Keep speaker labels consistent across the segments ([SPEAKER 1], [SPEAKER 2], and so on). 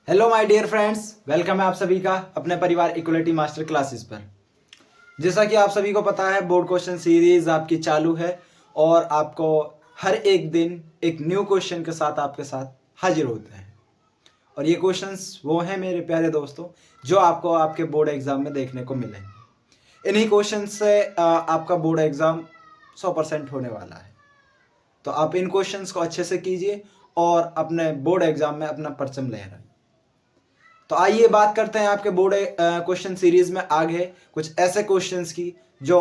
[SPEAKER 1] Hello my dear friends, welcome है आप सभी का अपने परिवार इक्वलिटी मास्टर क्लासेस पर। जैसा कि आप सभी को पता है, बोर्ड क्वेश्चन सीरीज आपकी चालू है और आपको हर एक दिन एक न्यू क्वेश्चन के साथ आपके साथ हाजिर होते हैं। और ये क्वेश्चंस वो हैं मेरे प्यारे दोस्तों जो आपको आपके बोर्ड एग्जाम में देखने को मिलेंगे। इन्हीं क्वेश्चन से आपका बोर्ड एग्जाम 100% होने वाला है। तो आप इन क्वेश्चंस को अच्छे से कीजिए और अपने बोर्ड एग्जाम में अपना परचम लहराइए। तो आइए बात करते हैं आपके बोर्ड क्वेश्चन सीरीज में आगे कुछ ऐसे क्वेश्चंस की जो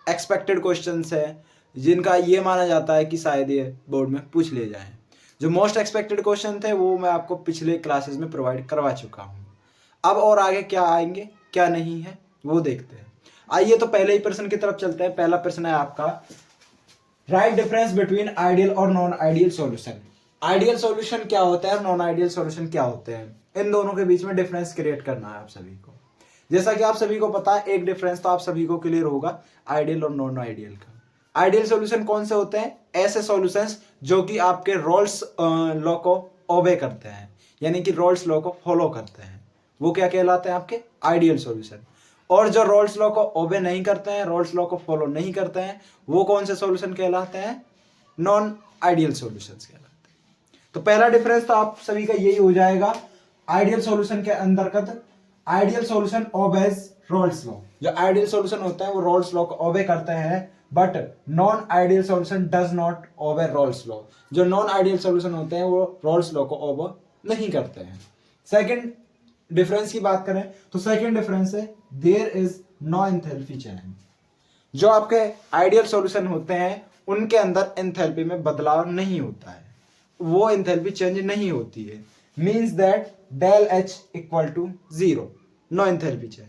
[SPEAKER 1] एक्सपेक्टेड क्वेश्चंस हैं, जिनका ये माना जाता है कि शायद ये बोर्ड में पूछ लिए जाएं। जो मोस्ट एक्सपेक्टेड क्वेश्चन थे वो मैं आपको पिछले क्लासेस में प्रोवाइड करवा चुका हूँ। अब और आगे क्या आएंगे क्या नहीं है वो देखते हैं। आइए तो पहले ही प्रश्न की तरफ चलते हैं। पहला प्रश्न है आपका, राइट डिफरेंस बिटवीन आइडियल और non ideal solution. Ideal solution क्या होता है और नॉन आइडियल सॉल्यूशन क्या होते हैं, इन दोनों के बीच में डिफरेंस क्रिएट करना है आप सभी को। जैसा कि आप सभी को पता है, एक डिफरेंस तो आप सभी को क्लियर होगा आइडियल और नॉन आइडियल का। आइडियल सॉल्यूशन कौन से होते हैं? ऐसे सॉल्यूशंस जो कि आपके रोल्स लॉ को ओबे करते हैं, यानी कि रोल्स लॉ को फॉलो करते हैं, वो क्या कहलाते हैं? आपके आइडियल सॉल्यूशन। और जो रोल्स लॉ को ओबे नहीं करते हैं, रोल्स लॉ को फॉलो नहीं करते हैं, वो कौन से सॉल्यूशन कहलाते हैं? नॉन आइडियल सॉल्यूशंस कहलाते हैं। तो पहला डिफरेंस तो आप सभी का यही हो जाएगा। आइडियल सॉल्यूशन के अंतर्गत ideal solution obeys roles law. जो आइडियल सॉल्यूशन होते हैं वो रोल्स लॉ को ओबे करते हैं, but non ideal solution does not obey roles law. जो नॉन आइडियल सॉल्यूशन होते हैं वो रोल्स लॉ को ओबे नहीं करते हैं। सेकंड डिफरेंस की बात करें तो सेकंड डिफरेंस है there is no enthalpy change. जो आपके आइडियल सॉल्यूशन होते हैं उनके अंदर एंथैल्पी में बदलाव नहीं होता है, वो एंथैल्पी चेंज नहीं होती है। Means that del H equal to zero, no enthalpy change.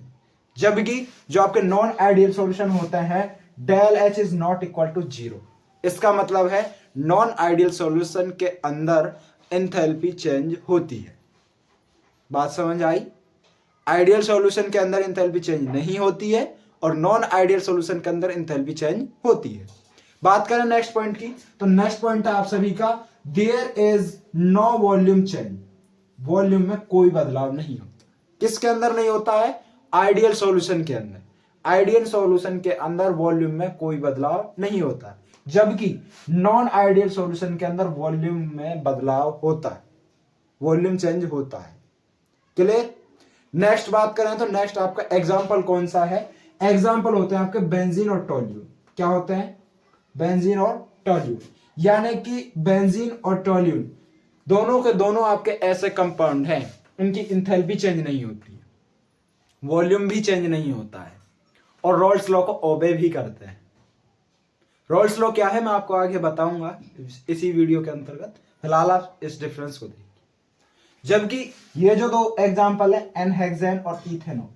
[SPEAKER 1] जबकि जो आपके नॉन आइडियल सॉल्यूशन होते हैं del H is not equal to zero. इसका मतलब है नॉन आइडियल सॉल्यूशन के अंदर एंथैल्पी चेंज होती है। बात समझ आई? आइडियल सॉल्यूशन के अंदर एंथैल्पी चेंज नहीं होती है और नॉन आइडियल सॉल्यूशन के अंदर एंथैल्पी चेंज होती है। बात करें नेक्स्ट पॉइंट की, तो नेक्स्ट पॉइंट है आप सभी का there is no volume change. Volume में कोई बदलाव नहीं होता। किसके अंदर नहीं होता है? आइडियल सॉल्यूशन के अंदर। आइडियल सॉल्यूशन के अंदर वॉल्यूम में कोई बदलाव नहीं होता, जबकि नॉन आइडियल सॉल्यूशन के अंदर वॉल्यूम में बदलाव होता है, वॉल्यूम चेंज होता है। क्लियर? नेक्स्ट बात करें तो नेक्स्ट आपका एग्जांपल कौन सा है? एग्जांपल होते हैं आपके बेंजीन और टोल्यून। क्या होते हैं? बेंजीन और टोल्यून। यानी कि बेंजीन और टोल्यून दोनों के दोनों आपके ऐसे कंपाउंड हैं, उनकी एंथैल्पी चेंज नहीं होती है, वॉल्यूम भी चेंज नहीं होता है और रोल्स लॉ को ओबे भी करते हैं। रोल्स लॉ क्या है मैं आपको आगे बताऊंगा इसी वीडियो के अंतर्गत। फिलहाल आप इस डिफरेंस को देखिए। जबकि ये जो दो एग्जाम्पल है एनहेक्सेन और इथेनॉल,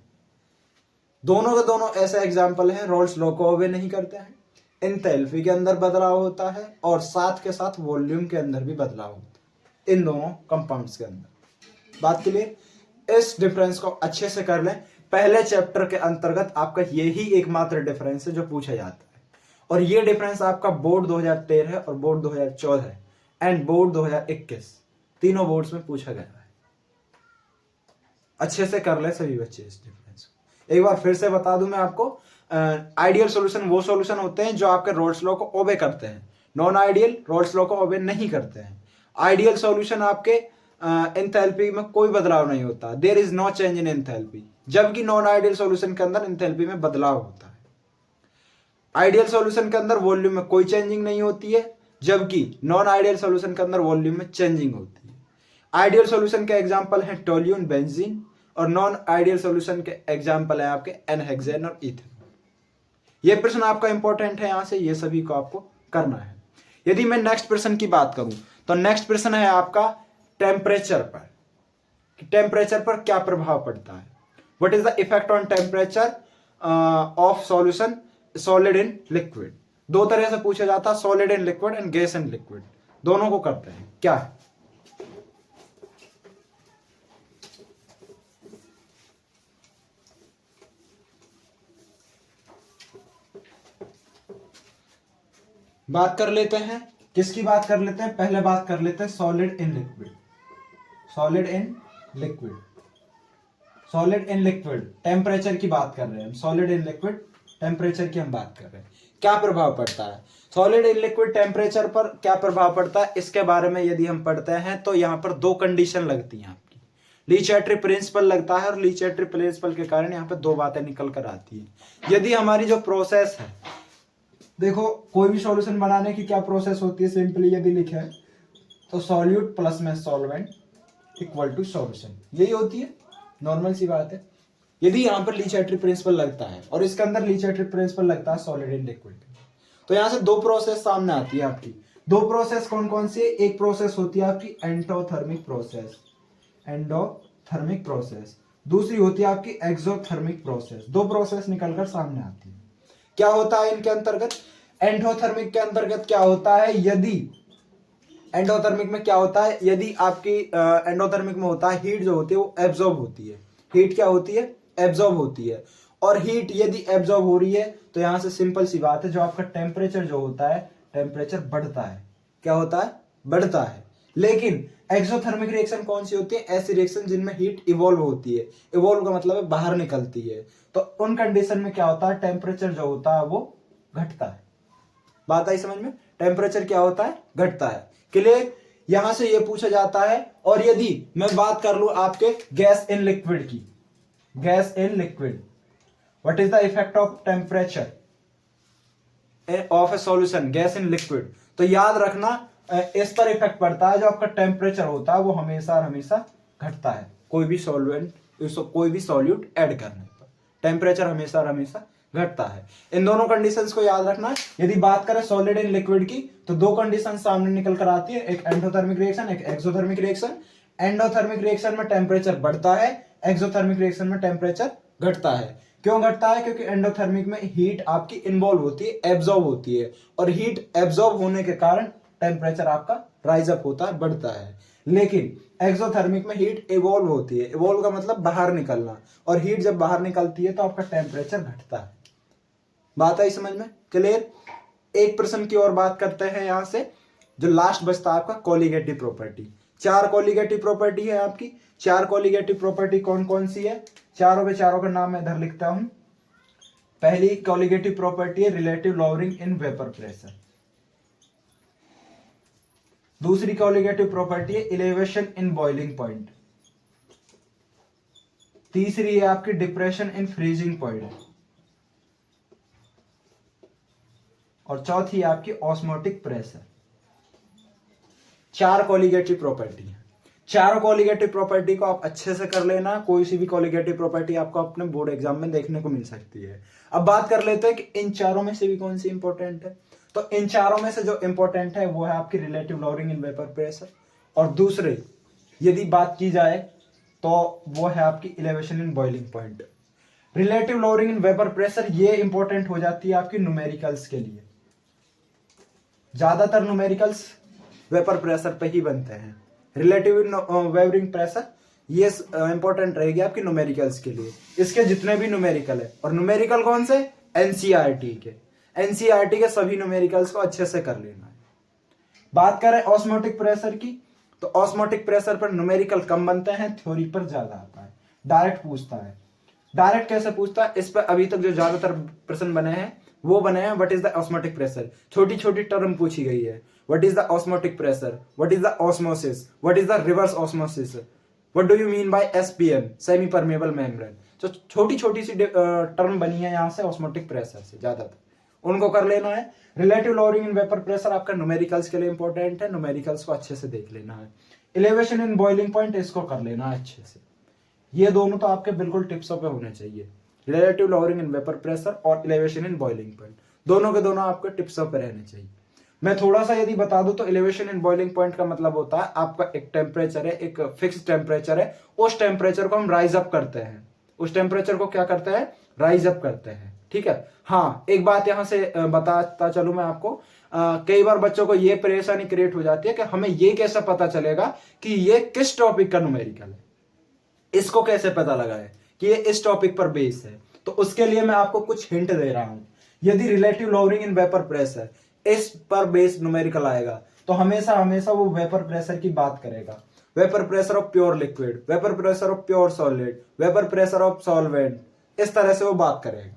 [SPEAKER 1] दोनों के दोनों ऐसे एग्जाम्पल हैं रोल्स लॉ को ओबे नहीं करते हैं, एंथैल्पी के अंदर बदलाव होता है और साथ के साथ वॉल्यूम के अंदर भी बदलाव होता है इन दोनों कंपाउंड्स के अंदर। बात क्लियर? इस डिफरेंस को अच्छे से कर लें। पहले चैप्टर के अंतर्गत आपका यही एकमात्र डिफरेंस है जो पूछा जाता है, और ये डिफरेंस आपका बोर्ड 2013 और बोर्ड 2014 एंड बोर्ड 2021 तीनों बोर्ड्स में पूछा गया है। अच्छे से कर ले सभी बच्चे इस डिफरेंस को। एक बार फिर से बता दूं मैं आपको, आइडियल सॉल्यूशन वो सॉल्यूशन होते हैं जो आपके रोल्स लॉ को ओबे करते हैं, नॉन आइडियल रोल्स लॉ को ओबे नहीं करते हैं। आइडियल सॉल्यूशन आपके एंथैल्पी में कोई बदलाव नहीं होता, there is no change in enthalpy, जबकि नॉन आइडियल सॉल्यूशन के अंदर एंथैल्पी में बदलाव होता है। आइडियल सॉल्यूशन के अंदर वॉल्यूम में कोई चेंजिंग नहीं होती है, जबकि नॉन आइडियल सॉल्यूशन के अंदर वॉल्यूम में चेंजिंग होती है। आइडियल सॉल्यूशन के एग्जांपल हैं टोल्यून, बेंजीन, और नॉन आइडियल सॉल्यूशन के एग्जांपल हैं आपके एनहेक्सेन और इथेनॉल। ये प्रश्न आपका इंपॉर्टेंट है, यहां से ये सभी को आपको करना है। यदि मैं नेक्स्ट प्रश्न की बात करूं तो नेक्स्ट प्रश्न है आपका टेम्परेचर पर, कि टेम्परेचर पर क्या प्रभाव पड़ता है। What is the effect on temperature of solution solid in liquid. दो तरह से पूछा जाता है, solid in liquid and gas in liquid, दोनों को करते हैं। क्या है? बात कर लेते हैं, किसकी बात कर लेते हैं? पहले बात कर लेते हैं solid in liquid. Solid in liquid, solid in liquid temperature की बात कर रहे हैं हम, सॉलिड इन लिक्विड टेम्परेचर की हम बात कर रहे हैं। क्या प्रभाव पड़ता है सॉलिड इन लिक्विड टेम्परेचर पर, क्या प्रभाव पड़ता है इसके बारे में यदि हम पढ़ते हैं तो यहाँ पर दो कंडीशन लगती हैं आपकी। लीचेट्री प्रिंसिपल लगता है और लीचेट्री प्रिंसिपल के कारण यहाँ पे दो बातें निकल कर आती है। यदि हमारी जो प्रोसेस है, देखो कोई भी सॉल्यूशन बनाने की क्या प्रोसेस होती है, सिंपली यदि लिखे तो सॉल्यूट प्लस में सॉल्वेंट इक्वल टू सॉल्यूशन, यही होती है, नॉर्मल सी बात है। यदि यहाँ पर लीचेट्री प्रिंसिपल लगता है और इसके अंदर लीचेट्री प्रिंसिपल लगता है सॉलिड इन लिक्विड, तो यहाँ से दो प्रोसेस सामने आती है आपकी। दो प्रोसेस कौन कौन सी है? एक प्रोसेस होती है आपकी एंडोथर्मिक प्रोसेस, एंडोथर्मिक प्रोसेस, दूसरी होती है आपकी एक्सोथर्मिक प्रोसेस। दो प्रोसेस निकलकर सामने आती है। क्या होता है इनके अंतर्गत? एंडोथर्मिक के अंतर्गत क्या होता है, यदि एंडोथर्मिक में क्या होता है, यदि आपकी एंडोथर्मिक में होता है हीट जो होती है वो एब्जॉर्ब होती है। हीट क्या होती है? एब्जॉर्ब होती है। और हीट यदि एब्जॉर्ब हो रही है तो यहां से सिंपल सी बात है, जो आपका टेम्परेचर जो होता है, टेम्परेचर बढ़ता है। क्या होता है? बढ़ता है। लेकिन एक्सोथर्मिक रिएक्शन कौन सी होती है? ऐसी रिएक्शन जिनमें हीट इवॉल्व होती है। इवॉल्व का मतलब है बाहर निकलती है। तो उन कंडीशन में क्या होता है, टेम्परेचर जो होता है वो घटता है। बात आई समझ में? टेम्परेचर क्या होता है? घटता है। क्लियर? यहां से ये पूछा जाता है। और यदि मैं बात कर लूं आपके गैस इन लिक्विड की, gas in liquid, what is the effect of temperature of A solution gas in liquid, तो याद रखना इस पर इफेक्ट पड़ता है, जो आपका टेम्परेचर होता है वो हमेशा हमेशा घटता है। कोई भी सॉल्वेंट, कोई भी सॉल्यूट ऐड करने पर टेम्परेचर हमेशा हमेशा घटता है। इन दोनों कंडीशंस को याद रखना। यदि बात करें सॉलिड इन लिक्विड की तो दो कंडीशन सामने निकल कर आती है, एक एंडोथर्मिक रिएक्शन, एक एक्सोथर्मिक रिएक्शन। एंडोथर्मिक रिएक्शन में टेम्परेचर बढ़ता है, एक्सोथर्मिक रिएक्शन में टेम्परेचर घटता है। क्यों घटता है? क्योंकि एंडोथर्मिक में हीट आपकी इन्वॉल्व होती है, एब्जॉर्ब होती है, और हीट एब्जॉर्ब होने के कारण टेम्परेचर आपका राइज अप होता है, बढ़ता है। लेकिन एक्सोथर्मिक में हीट इवॉल्व होती है। इवॉल्व का मतलब बाहर निकलना, और हीट जब बाहर निकलती है तो आपका टेम्परेचर घटता है। बात आई समझ में? क्लियर? एक प्रश्न की और बात करते हैं यहां से, जो लास्ट बचता है आपका कोलिगेटिव प्रॉपर्टी। चार कोलिगेटिव प्रॉपर्टी है आपकी। चार कोलिगेटिव प्रॉपर्टी कौन कौन सी है? चारों के चारों का नाम मैं इधर लिखता हूं। पहली कोलिगेटिव प्रॉपर्टी है relative lowering in vapour pressure. दूसरी कोलिगेटिव प्रॉपर्टी है इलेवेशन इन बॉइलिंग पॉइंट। तीसरी है आपकी डिप्रेशन इन फ्रीजिंग पॉइंट। और चौथी है आपकी ऑस्मोटिक प्रेशर। चार कोलिगेटिव प्रॉपर्टी है। चारों कोलिगेटिव प्रॉपर्टी को आप अच्छे से कर लेना। कोई सी भी कोलिगेटिव प्रॉपर्टी आपको अपने बोर्ड एग्जाम में देखने को मिल सकती है। अब बात कर लेते हैं कि इन चारों में से भी कौन सी इंपॉर्टेंट है। तो इन चारों में से जो इंपॉर्टेंट है वो है आपकी relative lowering in vapour pressure, और दूसरे यदि बात की जाए तो वो है आपकी elevation in boiling point. Relative lowering in vapour pressure ये इंपॉर्टेंट हो जाती है आपकी न्यूमेरिकल्स के लिए। ज्यादातर न्यूमेरिकल्स वेपर प्रेशर पे ही बनते हैं। रिलेटिव वेवरिंग प्रेशर ये इंपॉर्टेंट रहेगी आपकी न्यूमेरिकल्स के लिए। इसके जितने भी न्यूमेरिकल है, और न्यूमेरिकल कौन से? एनसीईआरटी के। एनसीईआरटी के सभी न्यूमेरिकल्स को अच्छे से कर लेना है। बात करें ऑस्मोटिक प्रेशर की, तो ऑस्मोटिक प्रेशर पर न्यूमेरिकल कम बनते हैं, थ्योरी पर ज्यादा आता है। डायरेक्ट पूछता है। डायरेक्ट कैसे पूछता है? इस पर अभी तक जो ज्यादातर प्रश्न बने हैं वो बने हैं what is the osmotic pressure. छोटी छोटी टर्म पूछी गई है। What is the osmotic pressure, what is the osmosis, what is the reverse osmosis, what do you mean by SPM, semi permeable membrane. तो छोटी छोटी सी टर्म बनी है यहाँ से ऑस्मोटिक प्रेशर से, ज्यादातर उनको कर लेना है। Relative lowering in vapour pressure आपका न्यूमेरिकल्स के लिए इंपॉर्टेंट है, न्यूमेरिकल्स को अच्छे से देख लेना है। इलेवेशन इन बॉइलिंग पॉइंट इसको कर लेना है अच्छे से। ये दोनों तो आपके बिल्कुल टिप्सों पे होने चाहिए। Relative lowering in vapour pressure और इलेवेशन इन बॉइलिंग पॉइंट दोनों के दोनों आपके टिप्सों पे रहने चाहिए। मैं थोड़ा सा यदि बता दूं तो इलेवेशन इन बॉइलिंग पॉइंट का मतलब होता है आपका एक टेम्परेचर है, एक फिक्स टेम्परेचर है, उस टेम्परेचर को हम राइज अप करते हैं। उस टेम्परेचर को क्या करते हैं? राइज अप करते हैं। ठीक है। हाँ, एक बात यहां से बताता चलूं मैं आपको, कई बार बच्चों को ये परेशानी क्रिएट हो जाती है कि हमें ये कैसे पता चलेगा कि ये किस टॉपिक का न्यूमेरिकल है, इसको कैसे पता लगाए कि ये इस टॉपिक पर बेस है। तो उसके लिए मैं आपको कुछ हिंट दे रहा हूं। यदि relative lowering in vapour pressure इस पर बेस न्यूमेरिकल आएगा तो हमेशा हमेशा वो वेपर प्रेशर की बात करेगा। Vapour pressure of pure liquid, vapour pressure of pure solid, vapour pressure of solvent, इस तरह से वो बात करेगा।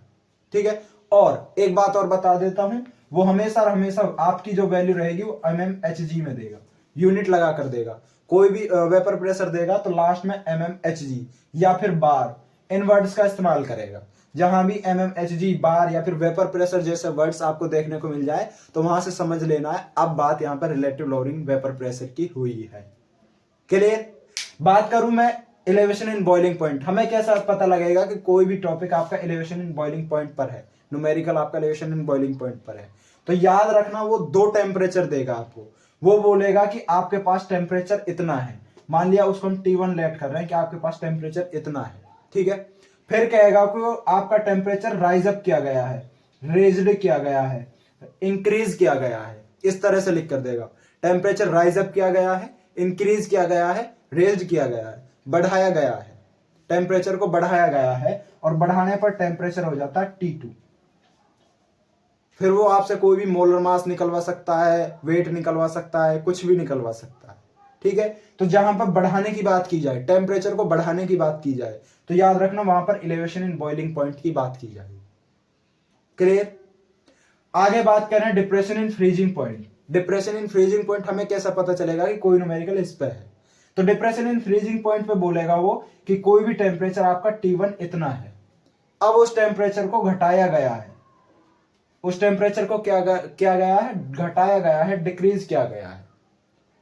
[SPEAKER 1] ठीक है। और एक बात और बता देता हूं, वो हमेशा और हमेशा आपकी जो वैल्यू रहेगी वो mmHg में देगा, यूनिट लगा कर देगा। कोई भी वेपर प्रेशर देगा तो लास्ट में mmHg या फिर बार, इन वर्ड्स का इस्तेमाल करेगा। जहां भी mmHg, बार या फिर वेपर प्रेशर जैसे वर्ड्स आपको देखने को मिल जाए तो वहां से समझ लेना है अब बात यहां पर रिलेटिव लोअरिंग वेपर प्रेशर की हुई है। क्लियर। बात करूं मैं एलिवेशन इन बॉइलिंग पॉइंट, हमें कैसा पता लगेगा कि कोई भी टॉपिक आपका एलिवेशन इन बॉइलिंग पॉइंट पर है, न्यूमेरिकल आपका एलिवेशन इन बॉइलिंग पॉइंट पर है। तो याद रखना वो दो टेम्परेचर देगा आपको। वो बोलेगा कि आपके पास टेम्परेचर इतना है, मान लिया उसको हम T1 लेट कर रहे हैं कि आपके पास टेम्परेचर इतना है। ठीक है। फिर कहेगा कि आपका टेम्परेचर राइज अप किया गया है, रेज्ड किया गया है, इंक्रीज किया गया है, इस तरह से लिख कर देगा। टेम्परेचर राइज अप किया गया है, इंक्रीज किया गया है, रेज्ड किया गया है, बढ़ाया गया है, टेम्परेचर को बढ़ाया गया है, और बढ़ाने पर टेम्परेचर हो जाता है T2। फिर वो आपसे कोई भी मोलर मास निकलवा सकता है, वेट निकलवा सकता है, कुछ भी निकलवा सकता है। ठीक है। तो जहां पर बढ़ाने की बात की जाए, टेम्परेचर को बढ़ाने की बात की जाए, तो याद रखना वहां पर एलिवेशन इन बॉइलिंग पॉइंट की बात की जाएगी। क्लियर। आगे बात करें depression in freezing point. Depression in freezing point हमें कैसा पता चलेगा कि कोई न्यूमेरिकल इस पे है। तो डिप्रेशन इन फ्रीजिंग पॉइंट पे बोलेगा वो कि कोई भी टेम्परेचर आपका T1 इतना है, अब उस टेम्परेचर को घटाया गया है, उस टेम्परेचर को क्या गया है, घटाया गया है, डिक्रीज किया गया है,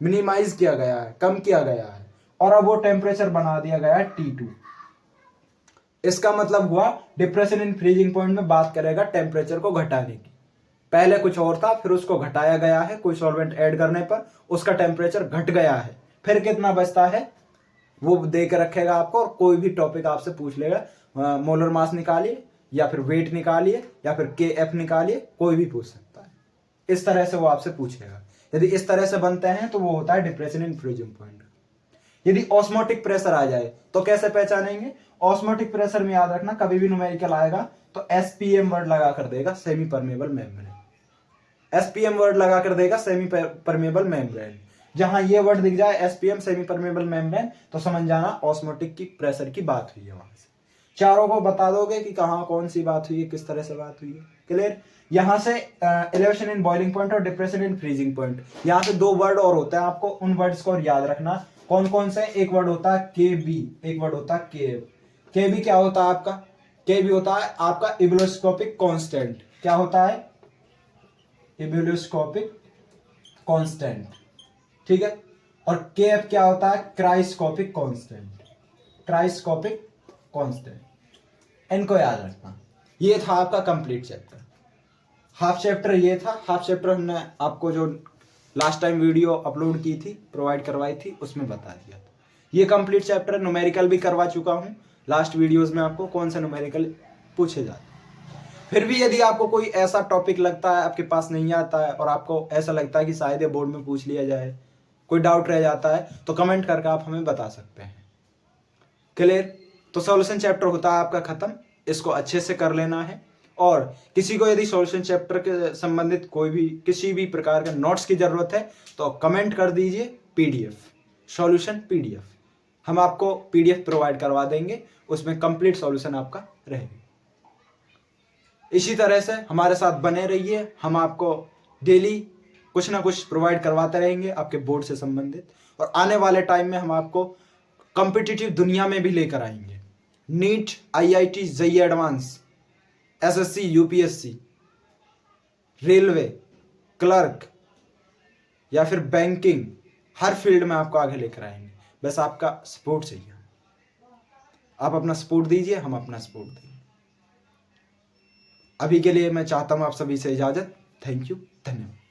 [SPEAKER 1] मिनिमाइज किया गया है, कम किया गया है, और अब वो टेम्परेचर बना दिया गया है T2। इसका मतलब हुआ डिप्रेशन इन फ्रीजिंग पॉइंट में बात करेगा टेम्परेचर को घटाने की। पहले कुछ और था, फिर उसको घटाया गया है, कोई सॉल्वेंट ऐड करने पर उसका टेम्परेचर घट गया है, फिर कितना बचता है वो दे के रखेगा आपको। और कोई भी टॉपिक आपसे पूछ लेगा, मोलर मास निकालिए या फिर वेट निकालिए या फिर KF निकालिए, कोई भी पूछ सकता है। इस तरह से वो आपसे पूछेगा। यदि इस तरह से बनते हैं तो वो होता है डिप्रेशन इन फ्रीजिंग पॉइंट। यदि ऑस्मोटिक प्रेशर आ जाए तो कैसे पहचानेंगे? ऑस्मोटिक प्रेशर में याद रखना कभी भी न्यूमेरिकल आएगा तो SPM वर्ड लगा कर देगा, semi permeable membrane. SPM word लगा कर देगा, सेमी परमेबल मेम्ब्रेन। जहां ये वर्ड दिख जाए SPM, सेमी परमेबल मेम्ब्रेन, तो समझ जाना ऑस्मोटिक की प्रेशर की बात हुई है। वहां से चारों को बता दोगे कि कहां कौन सी बात हुई है, किस तरह से बात हुई है। क्लियर। यहां से एलिवेशन इन बॉइलिंग पॉइंट और डिप्रेशन इन फ्रीजिंग पॉइंट, यहां से दो वर्ड और होता है, आपको उन वर्ड्स को याद रखना। कौन कौन से? एक वर्ड होता है KB, एक वर्ड होता है KF। KB क्या होता है आपका? KB होता है आपका इबुलोस्कोपिक कांस्टेंट। क्या होता है? इबुलोस्कोपिक कांस्टेंट। ठीक है। और KF क्या होता है? Cryoscopic constant. Cryoscopic constant. इनको याद रखना। ये था आपका कंप्लीट चैप्टर। हाफ चैप्टर ये था। हाफ चैप्टर हमने आपको जो लास्ट टाइम वीडियो अपलोड की थी, प्रोवाइड करवाई थी, उसमें बता दिया था। ये कंप्लीट चैप्टर। न्यूमेरिकल भी करवा चुका हूँ लास्ट वीडियोस में, आपको कौन सा न्यूमेरिकल पूछे जाते हैं। फिर भी यदि आपको कोई ऐसा टॉपिक लगता है आपके पास नहीं आता है और आपको ऐसा लगता है कि शायद ये बोर्ड में पूछ लिया जाए, कोई डाउट रह जाता है, तो कमेंट करके आप हमें बता सकते हैं। क्लियर। तो सॉल्यूशन चैप्टर होता है आपका खत्म। इसको अच्छे से कर लेना है। और किसी को यदि सॉल्यूशन चैप्टर के संबंधित कोई भी किसी भी प्रकार के नोट्स की जरूरत है तो कमेंट कर दीजिए PDF, सॉल्यूशन PDF। हम आपको PDF प्रोवाइड करवा देंगे, उसमें कंप्लीट सॉल्यूशन आपका रहेगा। इसी तरह से हमारे साथ बने रहिए, हम आपको डेली कुछ ना कुछ प्रोवाइड करवाते रहेंगे आपके बोर्ड से संबंधित। और आने वाले टाइम में हम आपको कॉम्पिटिटिव दुनिया में भी लेकर आएंगे। NEET, IIT, JEE advance, SSC, UPSC, railway, clerk या फिर बैंकिंग, हर फील्ड में आपको आगे लेकर आएंगे। बस आपका सपोर्ट चाहिए। आप अपना सपोर्ट दीजिए, हम अपना सपोर्ट देंगे। अभी के लिए मैं चाहता हूं आप सभी से इजाजत। थैंक यू, धन्यवाद।